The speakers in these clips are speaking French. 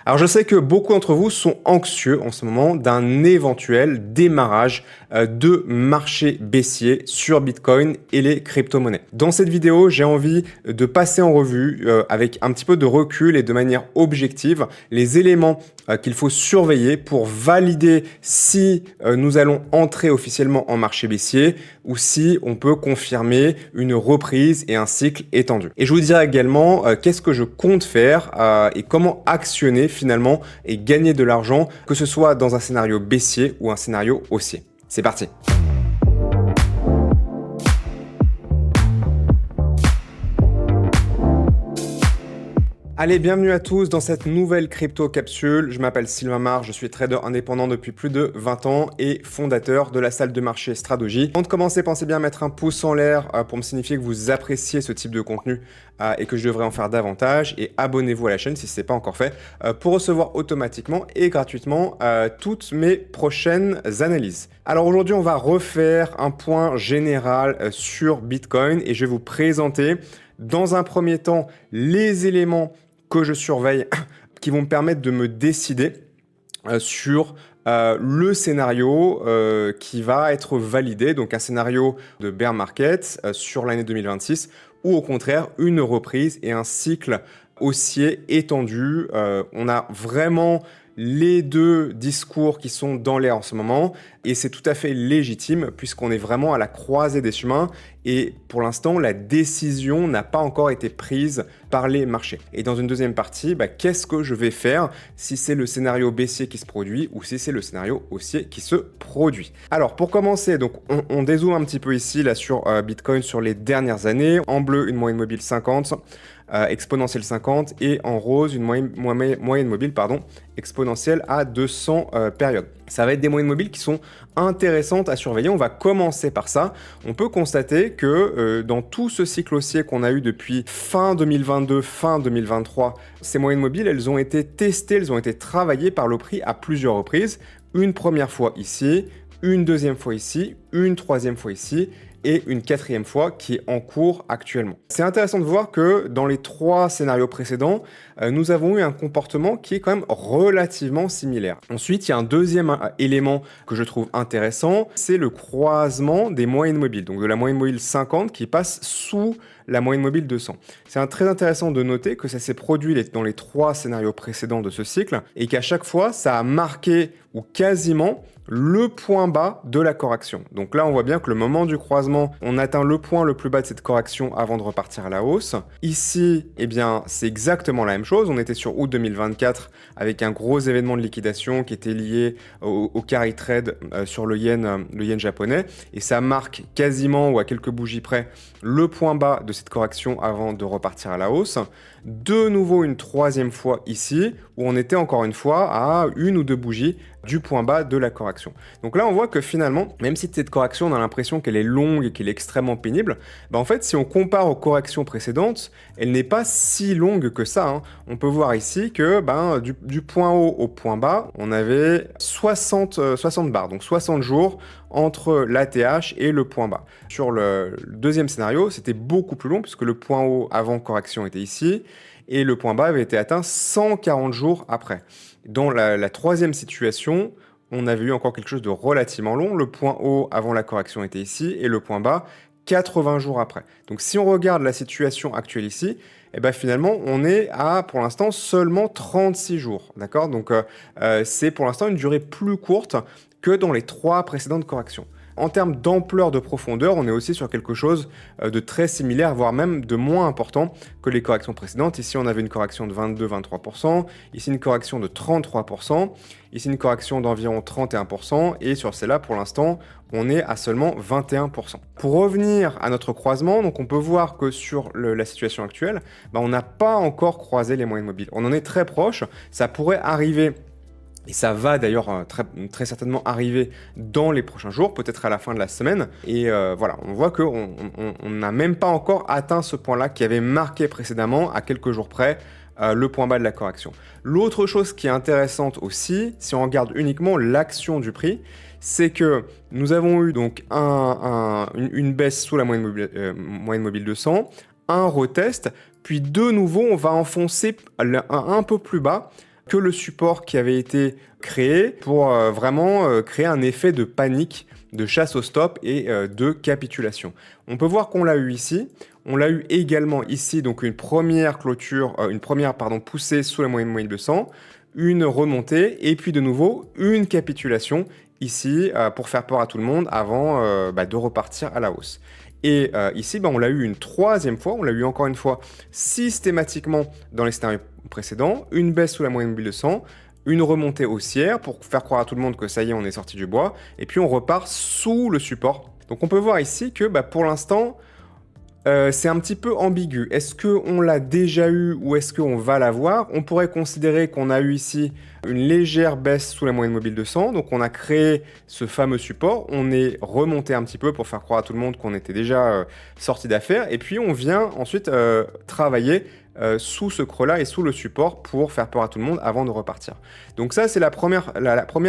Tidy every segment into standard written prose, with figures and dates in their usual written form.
Alors je sais que beaucoup d'entre vous sont anxieux en ce moment d'un éventuel démarrage de marché baissier sur Bitcoin et les crypto-monnaies. Dans cette vidéo, j'ai envie de passer en revue avec un petit peu de recul et de manière objective les éléments qu'il faut surveiller pour valider si nous allons entrer officiellement en marché baissier ou si on peut confirmer une reprise et un cycle étendu. Et je vous dirai également qu'est-ce que je compte faire et comment actionner finalement et gagner de l'argent, que ce soit dans un scénario baissier ou un scénario haussier. C'est parti! Allez, bienvenue à tous dans cette nouvelle crypto capsule. Je m'appelle Sylvain Marre, je suis trader indépendant depuis plus de 20 ans et fondateur de la salle de marché Stradogy. Avant de commencer, pensez bien à mettre un pouce en l'air pour me signifier que vous appréciez ce type de contenu et que je devrais en faire davantage. Et abonnez-vous à la chaîne si ce n'est pas encore fait pour recevoir automatiquement et gratuitement toutes mes prochaines analyses. Alors aujourd'hui, on va refaire un point général sur Bitcoin et je vais vous présenter dans un premier temps les éléments que je surveille qui vont me permettre de me décider sur le scénario qui va être validé, donc un scénario de bear market sur l'année 2026 ou au contraire une reprise et un cycle haussier étendu. On a vraiment les deux discours qui sont dans l'air en ce moment et c'est tout à fait légitime puisqu'on est vraiment à la croisée des chemins et pour l'instant la décision n'a pas encore été prise par les marchés. Et dans une deuxième partie, qu'est-ce que je vais faire si c'est le scénario baissier qui se produit ou si c'est le scénario haussier qui se produit. Alors pour commencer, donc on dézoome un petit peu ici là sur Bitcoin sur les dernières années. En bleu, une moyenne mobile 50, exponentielle 50 et en rose, une moyenne mobile exponentielle à 200 périodes. Ça va être des moyennes mobiles qui sont intéressantes à surveiller. On va commencer par ça. On peut constater que dans tout ce cycle haussier qu'on a eu depuis fin 2022, fin 2023, ces moyennes mobiles, elles ont été testées, elles ont été travaillées par le prix à plusieurs reprises. Une première fois ici, une deuxième fois ici, une troisième fois ici et une quatrième fois qui est en cours actuellement. C'est intéressant de voir que dans les trois scénarios précédents, nous avons eu un comportement qui est quand même relativement similaire. Ensuite, il y a un deuxième élément que je trouve intéressant, c'est le croisement des moyennes mobiles, donc de la moyenne mobile 50 qui passe sous la moyenne mobile 200. C'est très intéressant de noter que ça s'est produit dans les trois scénarios précédents de ce cycle et qu'à chaque fois, ça a marqué ou quasiment le point bas de la correction. Donc là, on voit bien que le moment du croisement, on atteint le point le plus bas de cette correction avant de repartir à la hausse. Ici, eh bien, c'est exactement la même chose. On était sur août 2024 avec un gros événement de liquidation qui était lié au carry trade sur le yen japonais. Et ça marque quasiment ou à quelques bougies près le point bas de cette correction avant de repartir à la hausse. De nouveau une troisième fois ici, où on était encore une fois à une ou deux bougies du point bas de la correction. Donc là, on voit que finalement, même si cette correction, on a l'impression qu'elle est longue et qu'elle est extrêmement pénible, en fait, si on compare aux corrections précédentes, elle n'est pas si longue que ça. On peut voir ici que du point haut au point bas, on avait 60 barres, donc 60 jours entre l'ATH et le point bas. Sur le deuxième scénario, c'était beaucoup plus long puisque le point haut avant correction était ici et le point bas avait été atteint 140 jours après. Dans la troisième situation, on avait eu encore quelque chose de relativement long. Le point haut avant la correction était ici et le point bas 80 jours après. Donc si on regarde la situation actuelle ici, finalement, on est à, pour l'instant, seulement 36 jours. D'accord ? Donc c'est pour l'instant une durée plus courte que dans les trois précédentes corrections. En termes d'ampleur de profondeur, on est aussi sur quelque chose de très similaire, voire même de moins important que les corrections précédentes. Ici, on avait une correction de 22-23%, ici une correction de 33%, ici une correction d'environ 31%, et sur celle-là, pour l'instant, on est à seulement 21%. Pour revenir à notre croisement, donc on peut voir que sur la situation actuelle, on n'a pas encore croisé les moyennes mobiles. On en est très proche, ça pourrait arriver. Et ça va d'ailleurs très certainement arriver dans les prochains jours, peut-être à la fin de la semaine. Et voilà, on voit qu'on n'a même pas encore atteint ce point-là qui avait marqué précédemment, à quelques jours près, le point bas de la correction. L'autre chose qui est intéressante aussi, si on regarde uniquement l'action du prix, c'est que nous avons eu donc une baisse sous la moyenne mobile 200, un retest, puis de nouveau on va enfoncer un peu plus bas que le support qui avait été créé pour vraiment créer un effet de panique, de chasse au stop et de capitulation. On peut voir qu'on l'a eu ici. On l'a eu également ici, donc une première clôture, poussée sous la moyenne mobile de 200, une remontée et puis de nouveau une capitulation ici pour faire peur à tout le monde avant de repartir à la hausse. Et ici, on l'a eu une troisième fois, on l'a eu encore une fois systématiquement dans les scénarios précédents, une baisse sous la moyenne mobile de 100, une remontée haussière pour faire croire à tout le monde que ça y est, on est sorti du bois, et puis on repart sous le support. Donc on peut voir ici que pour l'instant, c'est un petit peu ambigu. Est-ce qu'on l'a déjà eu ou est-ce qu'on va l'avoir? On pourrait considérer qu'on a eu ici une légère baisse sous la moyenne mobile de 100. Donc on a créé ce fameux support. On est remonté un petit peu pour faire croire à tout le monde qu'on était déjà sorti d'affaires. Et puis on vient ensuite travailler sous ce creux-là et sous le support pour faire peur à tout le monde avant de repartir. Donc ça, c'est la première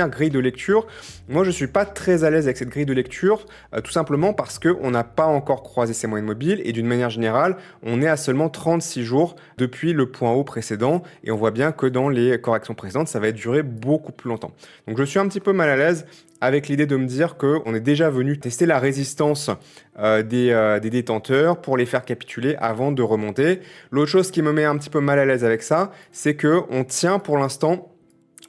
grille de lecture. Moi, je ne suis pas très à l'aise avec cette grille de lecture, tout simplement parce qu'on n'a pas encore croisé ces moyennes mobiles et d'une manière générale, on est à seulement 36 jours depuis le point haut précédent et on voit bien que dans les corrections précédentes, ça va durer beaucoup plus longtemps. Donc je suis un petit peu mal à l'aise avec l'idée de me dire qu'on est déjà venu tester la résistance des détenteurs pour les faire capituler avant de remonter. L'autre chose qui me met un petit peu mal à l'aise avec ça, c'est qu'on tient pour l'instant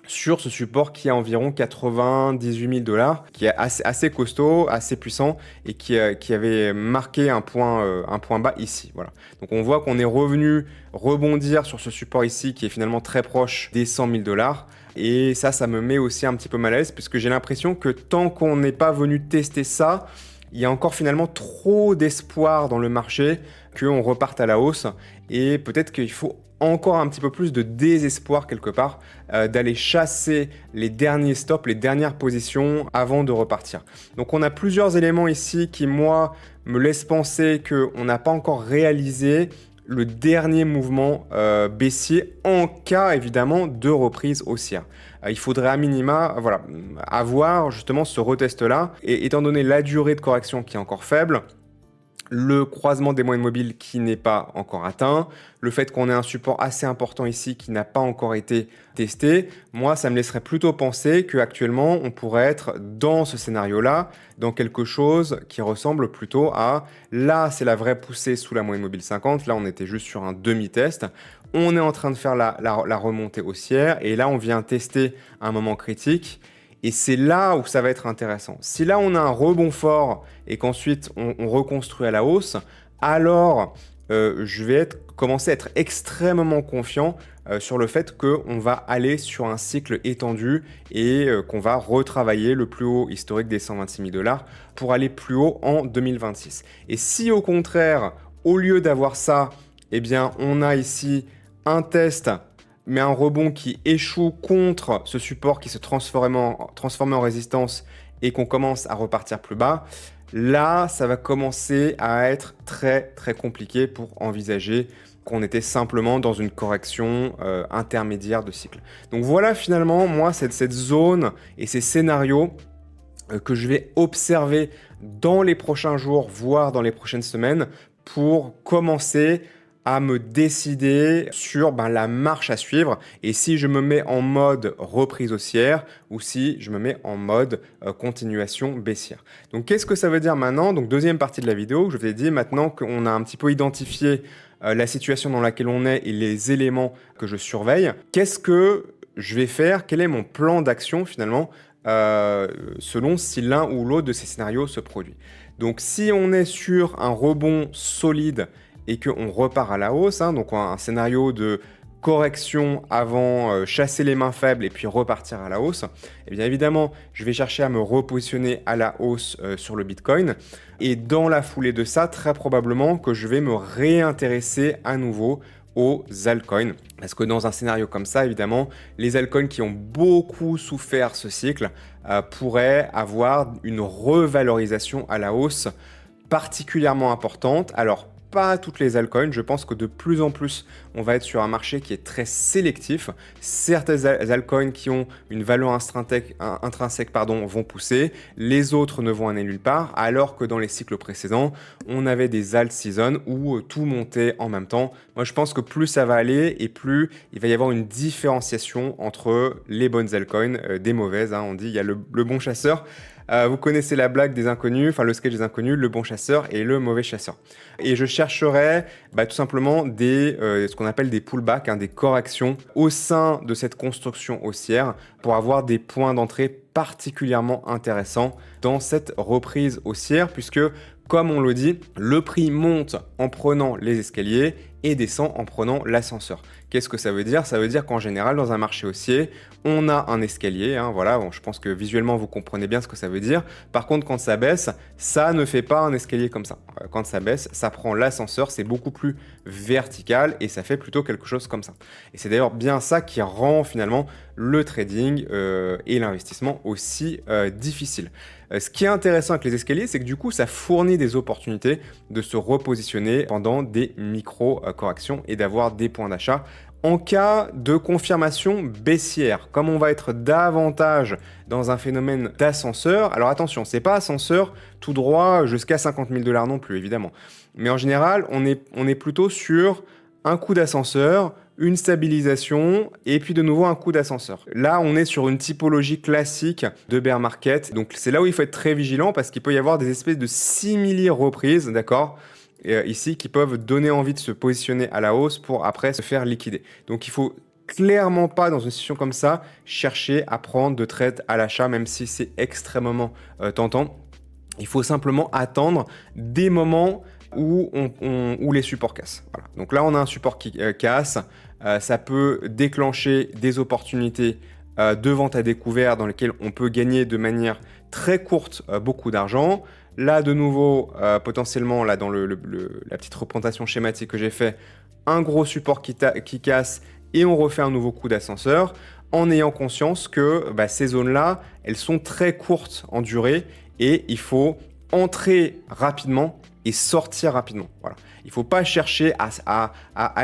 sur ce support qui est à environ 98 000 $, qui est assez costaud, assez puissant et qui avait marqué un point bas ici. Voilà. Donc on voit qu'on est revenu rebondir sur ce support ici qui est finalement très proche des 100 000 $. Et ça me met aussi un petit peu mal à l'aise puisque j'ai l'impression que tant qu'on n'est pas venu tester ça, il y a encore finalement trop d'espoir dans le marché qu'on reparte à la hausse et peut-être qu'il faut encore un petit peu plus de désespoir quelque part d'aller chasser les derniers stops, les dernières positions avant de repartir. Donc on a plusieurs éléments ici qui moi me laissent penser qu'on n'a pas encore réalisé le dernier mouvement baissier en cas évidemment de reprise haussière. Il faudrait à minima avoir justement ce retest-là et étant donné la durée de correction qui est encore faible, le croisement des moyennes mobiles qui n'est pas encore atteint, le fait qu'on ait un support assez important ici qui n'a pas encore été testé, moi ça me laisserait plutôt penser qu'actuellement on pourrait être dans ce scénario-là, dans quelque chose qui ressemble plutôt à, là c'est la vraie poussée sous la moyenne mobile 50, là on était juste sur un demi-test, on est en train de faire la remontée haussière et là on vient tester un moment critique. Et c'est là où ça va être intéressant. Si là, on a un rebond fort et qu'ensuite, on reconstruit à la hausse, alors je vais commencer à être extrêmement confiant sur le fait qu'on va aller sur un cycle étendu et qu'on va retravailler le plus haut historique des 126 000 $ pour aller plus haut en 2026. Et si au contraire, au lieu d'avoir ça, eh bien, on a ici un test mais un rebond qui échoue contre ce support qui se transforme en résistance et qu'on commence à repartir plus bas, là, ça va commencer à être très très compliqué pour envisager qu'on était simplement dans une correction intermédiaire de cycle. Donc voilà finalement, moi, cette zone et ces scénarios que je vais observer dans les prochains jours, voire dans les prochaines semaines, pour commencer à me décider sur la marche à suivre et si je me mets en mode reprise haussière ou si je me mets en mode continuation baissière. Donc qu'est-ce que ça veut dire maintenant? Donc deuxième partie de la vidéo, je vous ai dit maintenant qu'on a un petit peu identifié la situation dans laquelle on est et les éléments que je surveille. Qu'est-ce que je vais faire? Quel est mon plan d'action finalement selon si l'un ou l'autre de ces scénarios se produit? Donc si on est sur un rebond solide et qu'on repart à la hausse, donc un scénario de correction avant chasser les mains faibles et puis repartir à la hausse, et bien évidemment, je vais chercher à me repositionner à la hausse sur le Bitcoin. Et dans la foulée de ça, très probablement que je vais me réintéresser à nouveau aux altcoins. Parce que dans un scénario comme ça, évidemment, les altcoins qui ont beaucoup souffert ce cycle pourraient avoir une revalorisation à la hausse particulièrement importante. Alors, pas toutes les altcoins. Je pense que de plus en plus, on va être sur un marché qui est très sélectif. Certaines altcoins qui ont une valeur intrinsèque vont pousser, les autres ne vont aller nulle part, alors que dans les cycles précédents, on avait des alt seasons où tout montait en même temps. Moi, je pense que plus ça va aller et plus il va y avoir une différenciation entre les bonnes altcoins des mauvaises. On dit il y a le bon chasseur. Vous connaissez la blague des inconnus, enfin le sketch des inconnus, le bon chasseur et le mauvais chasseur. Et je chercherai tout simplement ce qu'on appelle des pullbacks, des corrections au sein de cette construction haussière pour avoir des points d'entrée particulièrement intéressants dans cette reprise haussière, puisque comme on le dit, le prix monte en prenant les escaliers et descend en prenant l'ascenseur. Qu'est-ce que ça veut dire? Ça veut dire qu'en général, dans un marché haussier, on a un escalier. Voilà, je pense que visuellement, vous comprenez bien ce que ça veut dire. Par contre, quand ça baisse, ça ne fait pas un escalier comme ça. Quand ça baisse, ça prend l'ascenseur, c'est beaucoup plus vertical et ça fait plutôt quelque chose comme ça. Et c'est d'ailleurs bien ça qui rend finalement le trading et l'investissement aussi difficile. Ce qui est intéressant avec les escaliers, c'est que du coup, ça fournit des opportunités de se repositionner pendant des micro-corrections et d'avoir des points d'achat. En cas de confirmation baissière, comme on va être davantage dans un phénomène d'ascenseur, alors attention, c'est pas ascenseur tout droit jusqu'à 50 000 $ non plus, évidemment. Mais en général, on est plutôt sur un coup d'ascenseur, une stabilisation et puis de nouveau un coup d'ascenseur. Là, on est sur une typologie classique de bear market. Donc, c'est là où il faut être très vigilant parce qu'il peut y avoir des espèces de simili-reprises, d'accord, ici, qui peuvent donner envie de se positionner à la hausse pour après se faire liquider. Donc, il faut clairement pas, dans une situation comme ça, chercher à prendre de trades à l'achat, même si c'est extrêmement tentant. Il faut simplement attendre des moments où les supports cassent. Voilà. Donc là, on a un support qui casse. Ça peut déclencher des opportunités de vente à découvert dans lesquelles on peut gagner de manière très courte beaucoup d'argent. Là, de nouveau, potentiellement, là, dans la petite représentation schématique que j'ai fait, un gros support qui casse et on refait un nouveau coup d'ascenseur en ayant conscience que ces zones-là, elles sont très courtes en durée et il faut entrer rapidement et sortir rapidement. Voilà. Il ne faut pas chercher à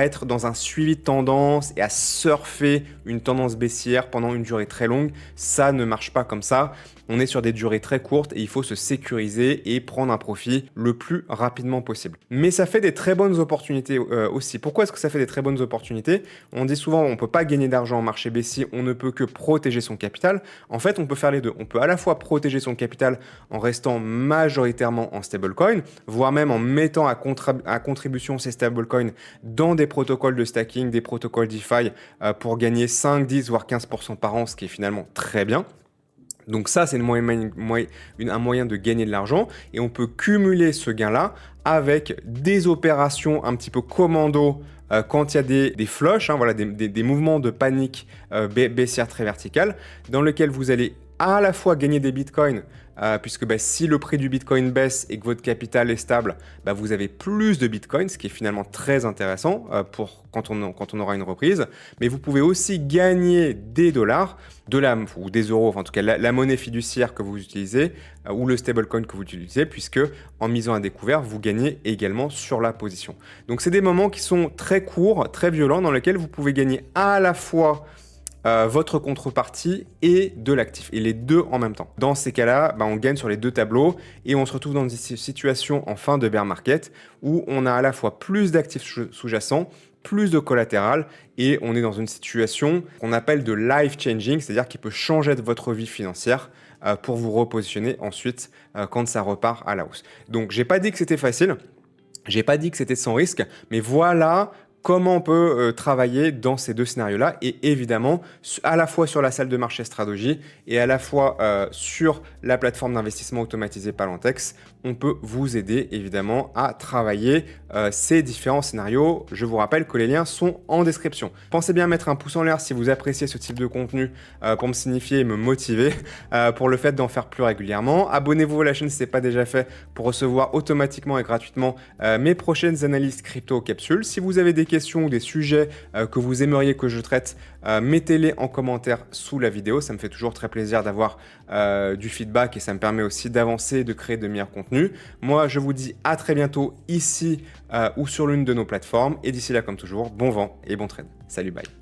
être dans un suivi de tendance et à surfer une tendance baissière pendant une durée très longue. Ça ne marche pas comme ça. On est sur des durées très courtes et il faut se sécuriser et prendre un profit le plus rapidement possible. Mais ça fait des très bonnes opportunités aussi. Pourquoi est-ce que ça fait des très bonnes opportunités? On dit souvent on ne peut pas gagner d'argent en marché baissier, on ne peut que protéger son capital. En fait, on peut faire les deux. On peut à la fois protéger son capital en restant majoritairement en stablecoin, voire même en mettant à contribution ces stablecoins dans des protocoles de stacking, des protocoles DeFi pour gagner 5, 10, voire 15% par an, ce qui est finalement très bien. Donc ça, c'est un moyen de gagner de l'argent et on peut cumuler ce gain-là avec des opérations un petit peu commando quand il y a des flushs, voilà, des mouvements de panique baissière très verticale dans lesquels vous allez à la fois gagner des bitcoins puisque si le prix du bitcoin baisse et que votre capital est stable, vous avez plus de bitcoins, ce qui est finalement très intéressant pour quand on aura une reprise. Mais vous pouvez aussi gagner des dollars, ou des euros, enfin, en tout cas la monnaie fiduciaire que vous utilisez ou le stablecoin que vous utilisez, puisque en misant à découvert, vous gagnez également sur la position. Donc c'est des moments qui sont très courts, très violents, dans lesquels vous pouvez gagner à la fois votre contrepartie et de l'actif, et les deux en même temps. Dans ces cas-là, on gagne sur les deux tableaux et on se retrouve dans une situation en fin de bear market où on a à la fois plus d'actifs sous-jacents, plus de collatéral et on est dans une situation qu'on appelle de life changing, c'est-à-dire qui peut changer de votre vie financière pour vous repositionner ensuite quand ça repart à la hausse. Donc j'ai pas dit que c'était facile, j'ai pas dit que c'était sans risque, mais voilà comment on peut travailler dans ces deux scénarios-là et évidemment à la fois sur la salle de marché Stradogy et à la fois sur la plateforme d'investissement automatisée Palantex, on peut vous aider évidemment à travailler ces différents scénarios. Je vous rappelle que les liens sont en description. Pensez bien à mettre un pouce en l'air si vous appréciez ce type de contenu pour me signifier et me motiver pour le fait d'en faire plus régulièrement. Abonnez-vous à la chaîne si ce n'est pas déjà fait pour recevoir automatiquement et gratuitement mes prochaines analyses crypto capsules. Si vous avez des questions ou des sujets que vous aimeriez que je traite, mettez-les en commentaire sous la vidéo. Ça me fait toujours très plaisir d'avoir du feedback et ça me permet aussi d'avancer et de créer de meilleurs contenus. Moi, je vous dis à très bientôt ici ou sur l'une de nos plateformes. Et d'ici là, comme toujours, bon vent et bon trade. Salut, bye.